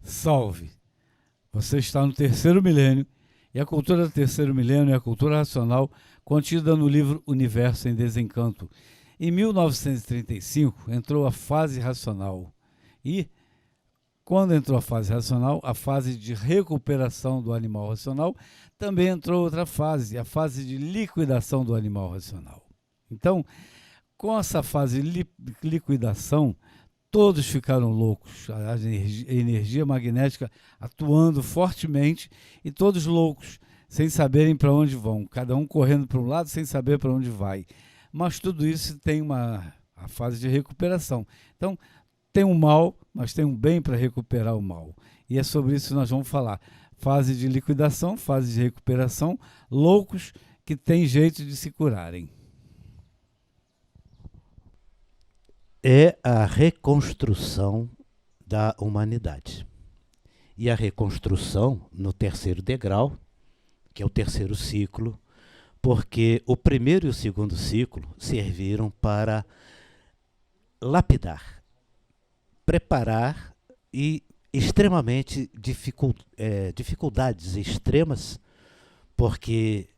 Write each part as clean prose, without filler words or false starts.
Salve! Você está no terceiro milênio, e a cultura do terceiro milênio é a cultura racional contida no livro Universo em Desencanto. Em 1935 entrou a fase racional, e quando entrou a fase racional, a fase de recuperação do animal racional, também entrou outra fase, a fase de liquidação do animal racional. Então, com essa fase de liquidação, todos ficaram loucos, a energia magnética atuando fortemente e todos loucos, sem saberem para onde vão, cada um correndo para um lado sem saber para onde vai. Mas tudo isso tem a fase de recuperação. Então, tem um mal, mas tem um bem para recuperar o mal. E é sobre isso que nós vamos falar. Fase de liquidação, fase de recuperação, loucos que têm jeito de se curarem. É a reconstrução da humanidade. E a reconstrução no terceiro degrau, que é o terceiro ciclo, porque o primeiro e o segundo ciclo serviram para lapidar, preparar e extremamente dificuldades extremas, porque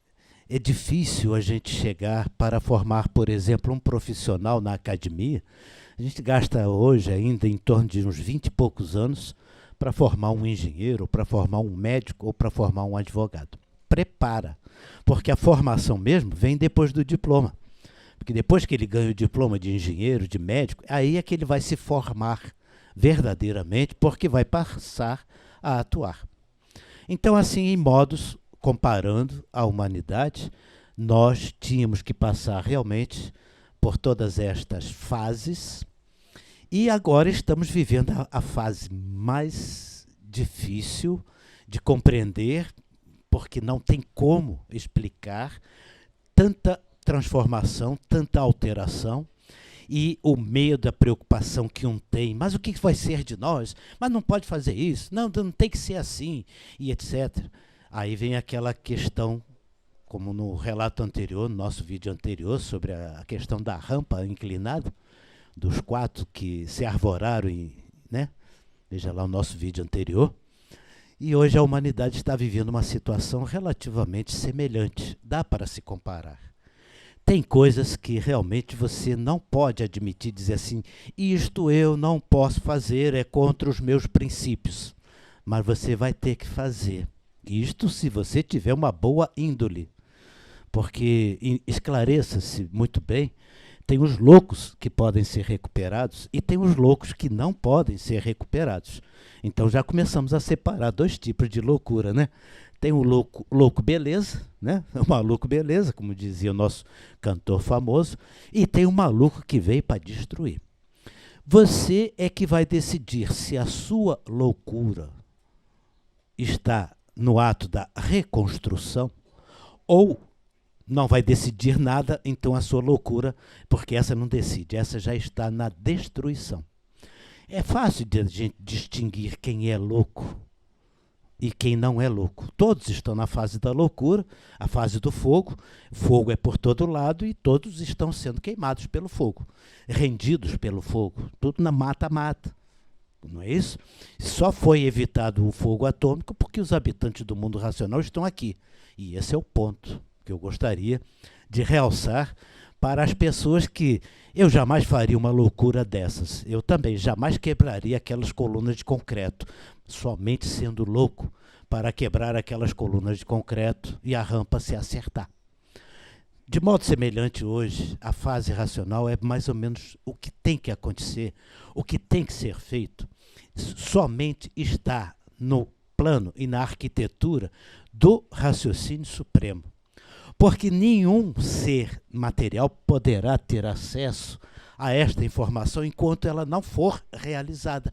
é difícil a gente chegar para formar, por exemplo, um profissional na academia. A gente gasta hoje ainda em torno de uns 20 e poucos anos para formar um engenheiro, para formar um médico ou para formar um advogado. Prepara, porque a formação mesmo vem depois do diploma. Porque depois que ele ganha o diploma de engenheiro, de médico, aí é que ele vai se formar verdadeiramente, porque vai passar a atuar. Então, assim, em modos, comparando a humanidade, nós tínhamos que passar realmente por todas estas fases e agora estamos vivendo a fase mais difícil de compreender, porque não tem como explicar tanta transformação, tanta alteração e o medo, a preocupação que um tem. Mas o que vai ser de nós? Mas não pode fazer isso, não tem que ser assim, e etc. Aí vem aquela questão, como no relato anterior, no nosso vídeo anterior, sobre a questão da rampa inclinada, dos 4 que se arvoraram, né? Veja lá o nosso vídeo anterior. E hoje a humanidade está vivendo uma situação relativamente semelhante. Dá para se comparar. Tem coisas que realmente você não pode admitir, dizer assim, isto eu não posso fazer, é contra os meus princípios. Mas você vai ter que fazer. Isto se você tiver uma boa índole, porque esclareça-se muito bem, tem os loucos que podem ser recuperados e tem os loucos que não podem ser recuperados. Então já começamos a separar 2 tipos de loucura, né? Tem o louco beleza, né? O maluco beleza, como dizia o nosso cantor famoso, e tem o maluco que veio para destruir. Você é que vai decidir se a sua loucura está no ato da reconstrução, ou não vai decidir nada, então a sua loucura, porque essa não decide, essa já está na destruição. É fácil de a gente distinguir quem é louco e quem não é louco. Todos estão na fase da loucura, a fase do fogo. Fogo é por todo lado e todos estão sendo queimados pelo fogo, rendidos pelo fogo, tudo na mata-mata. Não é isso? Só foi evitado o fogo atômico porque os habitantes do mundo racional estão aqui. E esse é o ponto que eu gostaria de realçar para as pessoas que eu jamais faria uma loucura dessas. Eu também jamais quebraria aquelas colunas de concreto, somente sendo louco para quebrar aquelas colunas de concreto e a rampa se acertar. De modo semelhante hoje, a fase racional é mais ou menos o que tem que acontecer, o que tem que ser feito, somente está no plano e na arquitetura do raciocínio supremo. Porque nenhum ser material poderá ter acesso a esta informação enquanto ela não for realizada.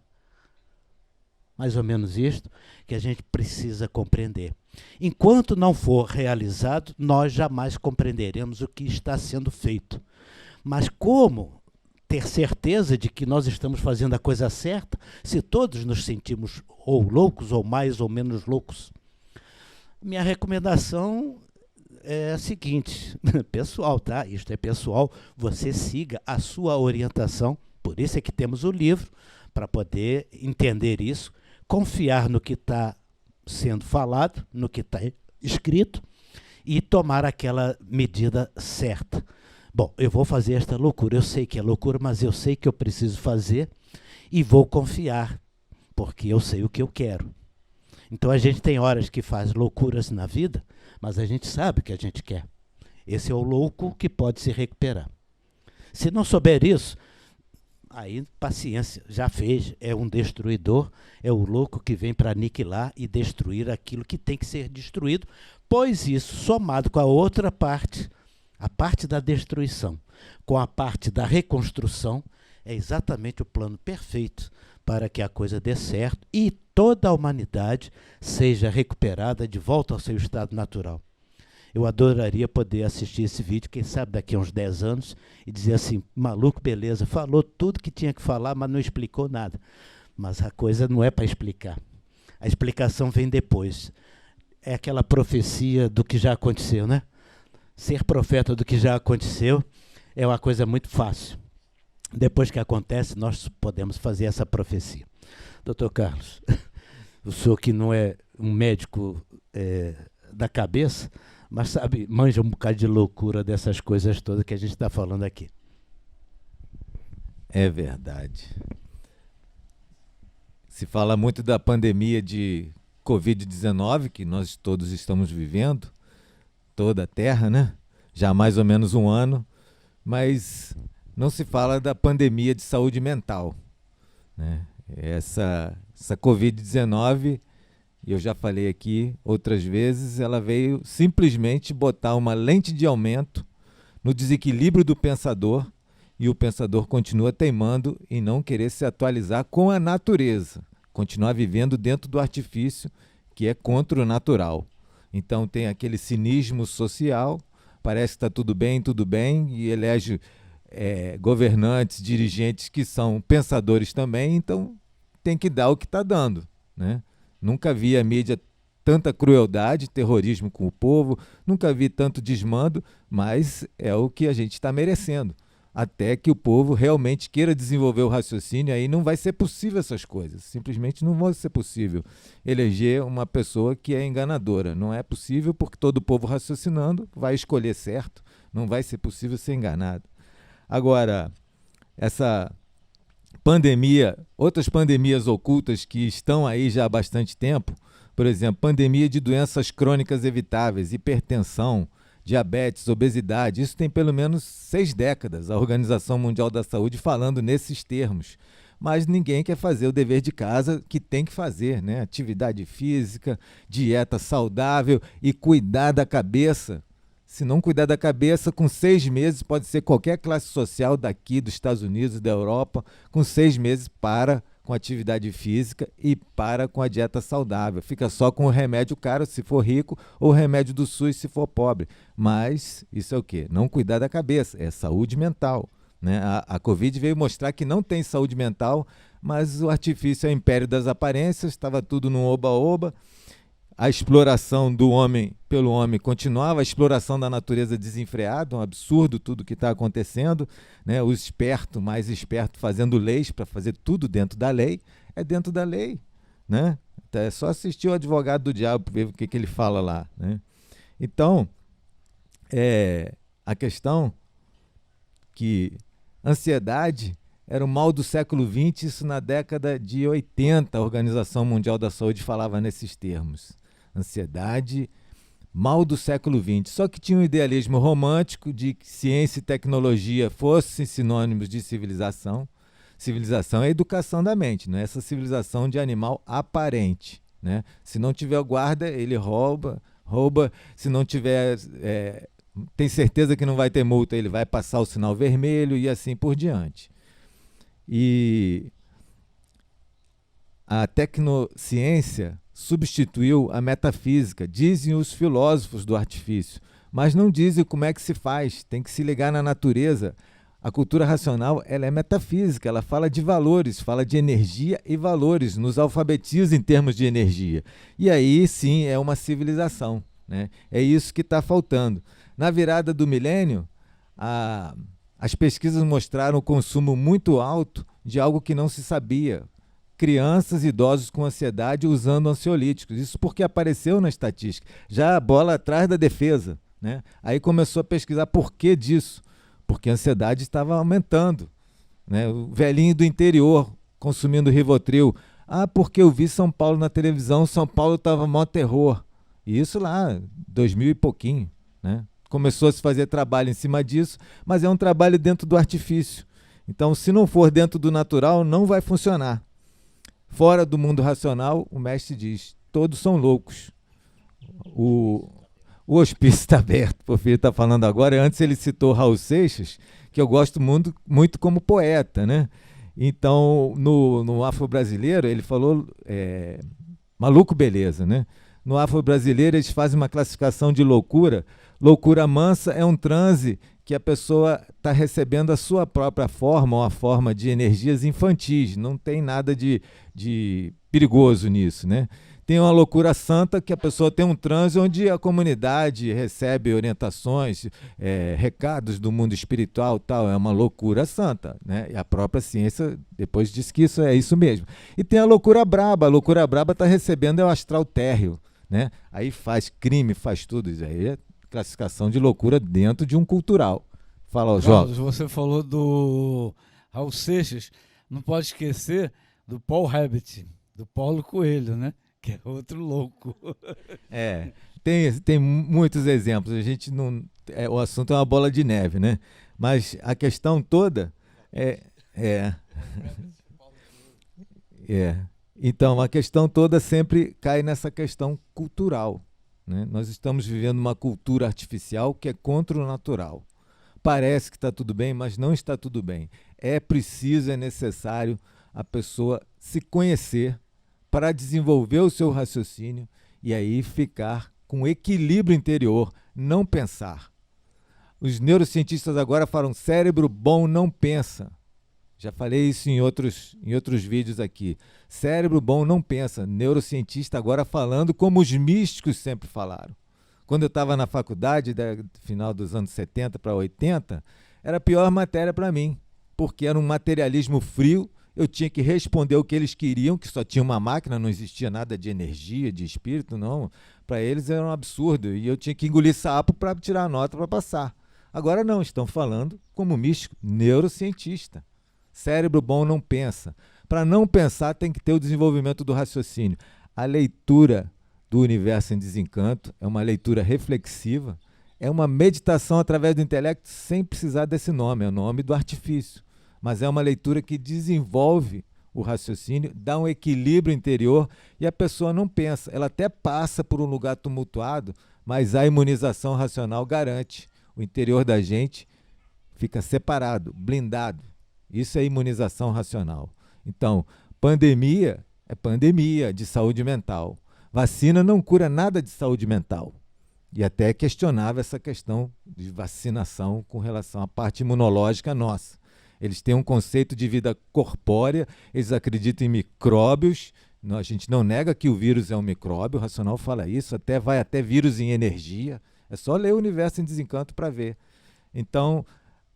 Mais ou menos isto que a gente precisa compreender. Enquanto não for realizado, nós jamais compreenderemos o que está sendo feito. Mas como ter certeza de que nós estamos fazendo a coisa certa se todos nos sentimos ou loucos ou mais ou menos loucos? Minha recomendação é a seguinte, pessoal, tá? Isto é pessoal, você siga a sua orientação, por isso é que temos o livro, para poder entender isso, confiar no que está sendo falado, no que está escrito, e tomar aquela medida certa. Bom, eu vou fazer esta loucura, eu sei que é loucura, mas eu sei que eu preciso fazer e vou confiar, porque eu sei o que eu quero. Então a gente tem horas que faz loucuras na vida, mas a gente sabe o que a gente quer. Esse é o louco que pode se recuperar. Se não souber isso, aí paciência, já fez, é um destruidor, é o louco que vem para aniquilar e destruir aquilo que tem que ser destruído, pois isso, somado com a outra parte, a parte da destruição, com a parte da reconstrução, é exatamente o plano perfeito para que a coisa dê certo e toda a humanidade seja recuperada de volta ao seu estado natural. Eu adoraria poder assistir esse vídeo, quem sabe daqui a uns 10 anos, e dizer assim, maluco, beleza, falou tudo que tinha que falar, mas não explicou nada. Mas a coisa não é para explicar. A explicação vem depois. É aquela profecia do que já aconteceu, né? Ser profeta do que já aconteceu é uma coisa muito fácil. Depois que acontece, nós podemos fazer essa profecia. Doutor Carlos, o senhor que não é um médico da cabeça, mas sabe, manja um bocado de loucura dessas coisas todas que a gente está falando aqui. É verdade. Se fala muito da pandemia de Covid-19, que nós todos estamos vivendo, toda a Terra, né? Já há mais ou menos um ano, mas não se fala da pandemia de saúde mental, né? Essa Covid-19, e eu já falei aqui outras vezes, ela veio simplesmente botar uma lente de aumento no desequilíbrio do pensador, e o pensador continua teimando em não querer se atualizar com a natureza, continuar vivendo dentro do artifício que é contra o natural. Então tem aquele cinismo social, parece que está tudo bem, e elege governantes, dirigentes que são pensadores também, então tem que dar o que está dando, né? Nunca vi a mídia tanta crueldade, terrorismo com o povo, nunca vi tanto desmando, mas é o que a gente está merecendo. Até que o povo realmente queira desenvolver o raciocínio, aí não vai ser possível essas coisas. Simplesmente não vai ser possível eleger uma pessoa que é enganadora. Não é possível porque todo o povo raciocinando vai escolher certo. Não vai ser possível ser enganado. Agora, essa pandemia, outras pandemias ocultas que estão aí já há bastante tempo, por exemplo, pandemia de doenças crônicas evitáveis, hipertensão, diabetes, obesidade, isso tem pelo menos 6 décadas, a Organização Mundial da Saúde falando nesses termos. Mas ninguém quer fazer o dever de casa que tem que fazer, né? Atividade física, dieta saudável e cuidar da cabeça. Se não cuidar da cabeça, com 6 meses, pode ser qualquer classe social daqui, dos Estados Unidos, da Europa, com 6 meses para com atividade física e para com a dieta saudável. Fica só com o remédio caro se for rico ou o remédio do SUS se for pobre. Mas isso é o quê? Não cuidar da cabeça, é saúde mental, né? A Covid veio mostrar que não tem saúde mental, mas o artifício é o império das aparências, estava tudo num oba-oba. A exploração do homem pelo homem continuava, a exploração da natureza desenfreada, um absurdo tudo que está acontecendo, né? O esperto, mais esperto, fazendo leis para fazer tudo dentro da lei, é dentro da lei, né? Então, é só assistir o advogado do diabo para ver o que ele fala lá, né? Então, a questão que ansiedade era o mal do século XX, isso na década de 80, a Organização Mundial da Saúde falava nesses termos. Ansiedade, mal do século XX. Só que tinha um idealismo romântico de que ciência e tecnologia fossem sinônimos de civilização. Civilização é a educação da mente, não é essa civilização de animal aparente, né? Se não tiver guarda, ele rouba. Se não tiver... tem certeza que não vai ter multa, ele vai passar o sinal vermelho e assim por diante. E a tecnociência substituiu a metafísica, dizem os filósofos do artifício, mas não dizem como é que se faz, tem que se ligar na natureza. A cultura racional, ela é metafísica, ela fala de valores, fala de energia e valores, nos alfabetiza em termos de energia. E aí sim é uma civilização, né? É isso que está faltando. Na virada do milênio, as pesquisas mostraram o consumo muito alto de algo que não se sabia. crianças e idosos com ansiedade usando ansiolíticos. Isso porque apareceu na estatística. Já a bola atrás da defesa, né? Aí começou a pesquisar por que disso. Porque a ansiedade estava aumentando, né? O velhinho do interior consumindo Rivotril. Ah, porque eu vi São Paulo na televisão, São Paulo estava mó terror. E isso lá, 2000 e pouquinho, né? Começou a se fazer trabalho em cima disso, mas é um trabalho dentro do artifício. Então, se não for dentro do natural, não vai funcionar. Fora do mundo racional, o mestre diz, todos são loucos. O hospício está aberto, o Porfírio está falando agora. Antes ele citou Raul Seixas, que eu gosto muito como poeta, né? Então, no Afro-Brasileiro, ele falou maluco beleza, né? No Afro-Brasileiro, eles fazem uma classificação de loucura. Loucura mansa é um transe que a pessoa está recebendo a sua própria forma, ou a forma de energias infantis. Não tem nada de perigoso nisso, né? Tem uma loucura santa, que a pessoa tem um transe onde a comunidade recebe orientações, recados do mundo espiritual, tal. É uma loucura santa, né? E a própria ciência depois diz que isso é isso mesmo. E tem a loucura braba está recebendo o astral térreo, né? Aí faz crime, faz tudo. Isso aí é classificação de loucura dentro de um cultural. Fala, Jó. Você falou do Raul Seixas, não pode esquecer do Paul Rabbit, do Paulo Coelho, né? Que é outro louco. Tem muitos exemplos. A gente não, o assunto é uma bola de neve, né? Mas a questão toda Então, a questão toda sempre cai nessa questão cultural, né? Nós estamos vivendo uma cultura artificial que é contra o natural. Parece que está tudo bem, mas não está tudo bem. É preciso, é necessário a pessoa se conhecer para desenvolver o seu raciocínio e aí ficar com equilíbrio interior, não pensar. Os neurocientistas agora falam cérebro bom não pensa. Já falei isso em outros vídeos aqui. Cérebro bom não pensa. Neurocientista agora falando como os místicos sempre falaram. Quando eu estava na faculdade, final dos anos 70 para 80, era a pior matéria para mim, porque era um materialismo frio, eu tinha que responder o que eles queriam, que só tinha uma máquina, não existia nada de energia, de espírito, não. Para eles era um absurdo, e eu tinha que engolir sapo para tirar a nota para passar. Agora não, estão falando como místico, neurocientista. Cérebro bom não pensa. Para não pensar tem que ter o desenvolvimento do raciocínio. A leitura do Universo em Desencanto é uma leitura reflexiva, é uma meditação através do intelecto sem precisar desse nome, é o nome do artifício. Mas é uma leitura que desenvolve o raciocínio, dá um equilíbrio interior e a pessoa não pensa. Ela até passa por um lugar tumultuado, mas a imunização racional garante. O interior da gente fica separado, blindado. Isso é imunização racional. Então, pandemia é pandemia de saúde mental. Vacina não cura nada de saúde mental. E até questionava essa questão de vacinação com relação à parte imunológica nossa. Eles têm um conceito de vida corpórea, eles acreditam em micróbios. A gente não nega que o vírus é um micróbio, o racional fala isso, vai até vírus em energia. É só ler o Universo em Desencanto para ver. Então,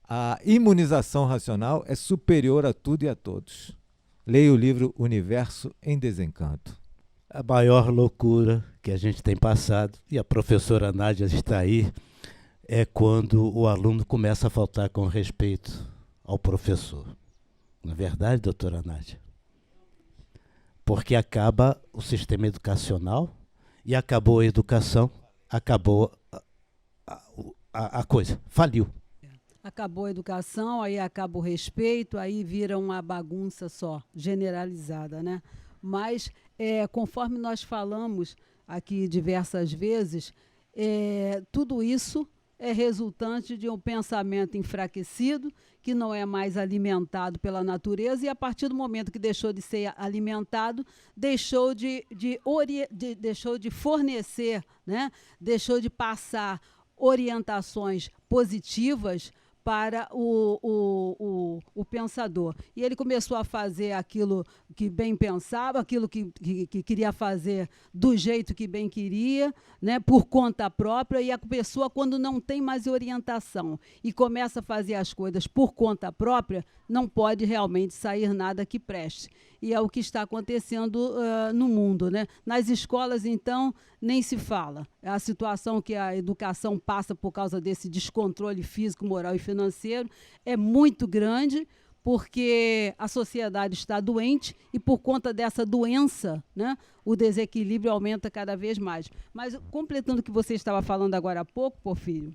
a imunização racional é superior a tudo e a todos. Leia o livro Universo em Desencanto. A maior loucura que a gente tem passado, e a professora Nádia está aí, é quando o aluno começa a faltar com respeito ao professor. Não é verdade, doutora Nádia? Porque acaba o sistema educacional e acabou a educação, acabou a coisa, faliu. Acabou a educação, aí acaba o respeito, aí vira uma bagunça só, generalizada, né? Mas, conforme nós falamos aqui diversas vezes, tudo isso é resultante de um pensamento enfraquecido, que não é mais alimentado pela natureza, e a partir do momento que deixou de ser alimentado, deixou de fornecer, né? Deixou de passar orientações positivas para o pensador. E ele começou a fazer aquilo que bem pensava, aquilo que queria fazer do jeito que bem queria, né, por conta própria, e a pessoa, quando não tem mais orientação e começa a fazer as coisas por conta própria, não pode realmente sair nada que preste. E é o que está acontecendo no mundo, né? Nas escolas, então, nem se fala. A situação que a educação passa por causa desse descontrole físico, moral e financeiro é muito grande, porque a sociedade está doente e, por conta dessa doença, né, o desequilíbrio aumenta cada vez mais. Mas, completando o que você estava falando agora há pouco, Porfírio,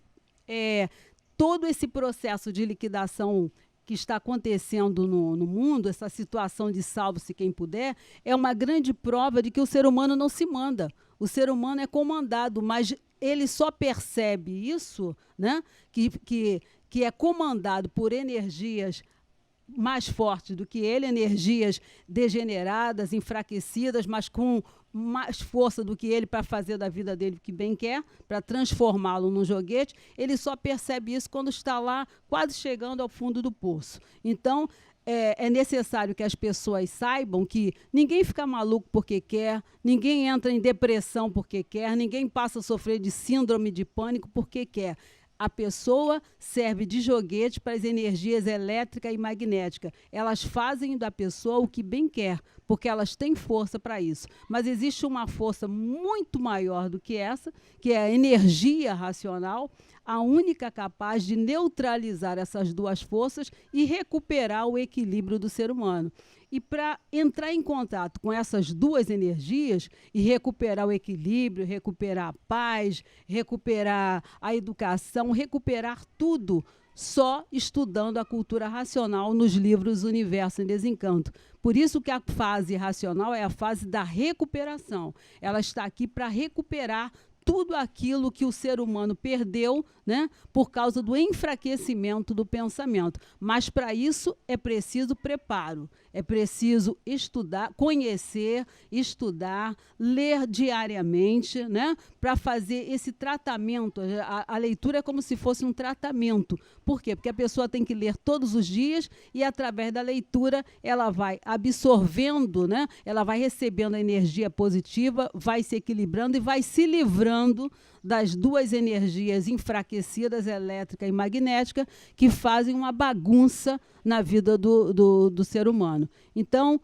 todo esse processo de liquidação que está acontecendo no mundo, essa situação de salve-se quem puder, é uma grande prova de que o ser humano não se manda. O ser humano é comandado, mas ele só percebe isso, né, que é comandado por energias mais fortes do que ele, energias degeneradas, enfraquecidas, mas com mais força do que ele para fazer da vida dele o que bem quer, para transformá-lo num joguete. Ele só percebe isso quando está lá, quase chegando ao fundo do poço. Então, é necessário que as pessoas saibam que ninguém fica maluco porque quer, ninguém entra em depressão porque quer, ninguém passa a sofrer de síndrome de pânico porque quer. A pessoa serve de joguete para as energias elétrica e magnética. Elas fazem da pessoa o que bem quer, porque elas têm força para isso. Mas existe uma força muito maior do que essa, que é a energia racional, a única capaz de neutralizar essas duas forças e recuperar o equilíbrio do ser humano. E para entrar em contato com essas duas energias e recuperar o equilíbrio, recuperar a paz, recuperar a educação, recuperar tudo, só estudando a cultura racional nos livros Universo em Desencanto. Por isso que a fase racional é a fase da recuperação. Ela está aqui para recuperar tudo aquilo que o ser humano perdeu, né, por causa do enfraquecimento do pensamento. Mas, para isso, é preciso preparo, é preciso estudar, conhecer, estudar, ler diariamente, né, para fazer esse tratamento. A leitura é como se fosse um tratamento. Por quê? Porque a pessoa tem que ler todos os dias e, através da leitura, ela vai absorvendo, né, ela vai recebendo a energia positiva, vai se equilibrando e vai se livrando das duas energias enfraquecidas, elétrica e magnética, que fazem uma bagunça na vida do ser humano. Então,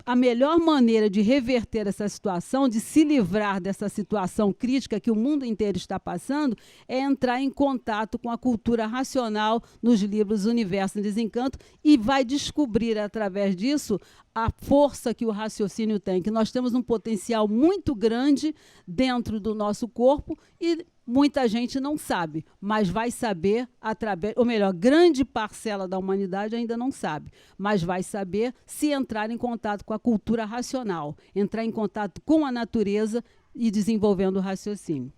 a melhor maneira de reverter essa situação, de se livrar dessa situação crítica que o mundo inteiro está passando, é entrar em contato com a cultura racional nos livros Universo em Desencanto e vai descobrir, através disso, a força que o raciocínio tem, que nós temos um potencial muito grande dentro do nosso corpo e muita gente não sabe, mas vai saber através, ou melhor, grande parcela da humanidade ainda não sabe, mas vai saber se entrar em contato com a cultura racional, entrar em contato com a natureza e desenvolvendo o raciocínio.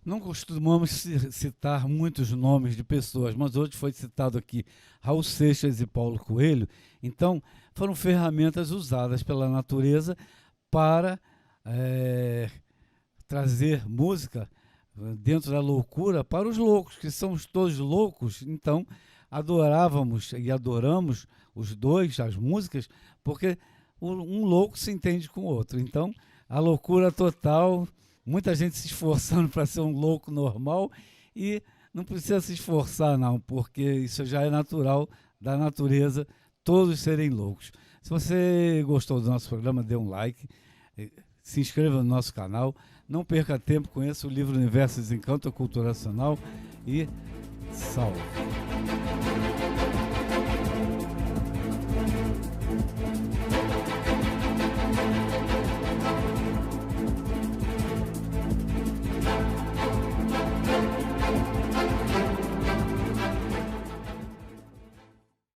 Não costumamos citar muitos nomes de pessoas, mas hoje foi citado aqui Raul Seixas e Paulo Coelho. Então, foram ferramentas usadas pela natureza para trazer música dentro da loucura para os loucos, que somos todos loucos. Então, adorávamos e adoramos os dois, as músicas, porque um louco se entende com o outro. Então, a loucura total, muita gente se esforçando para ser um louco normal e não precisa se esforçar não, porque isso já é natural da natureza, todos serem loucos. Se você gostou do nosso programa, dê um like, se inscreva no nosso canal, não perca tempo, conheça o livro Universo Desencanto, a Cultura Racional e salve!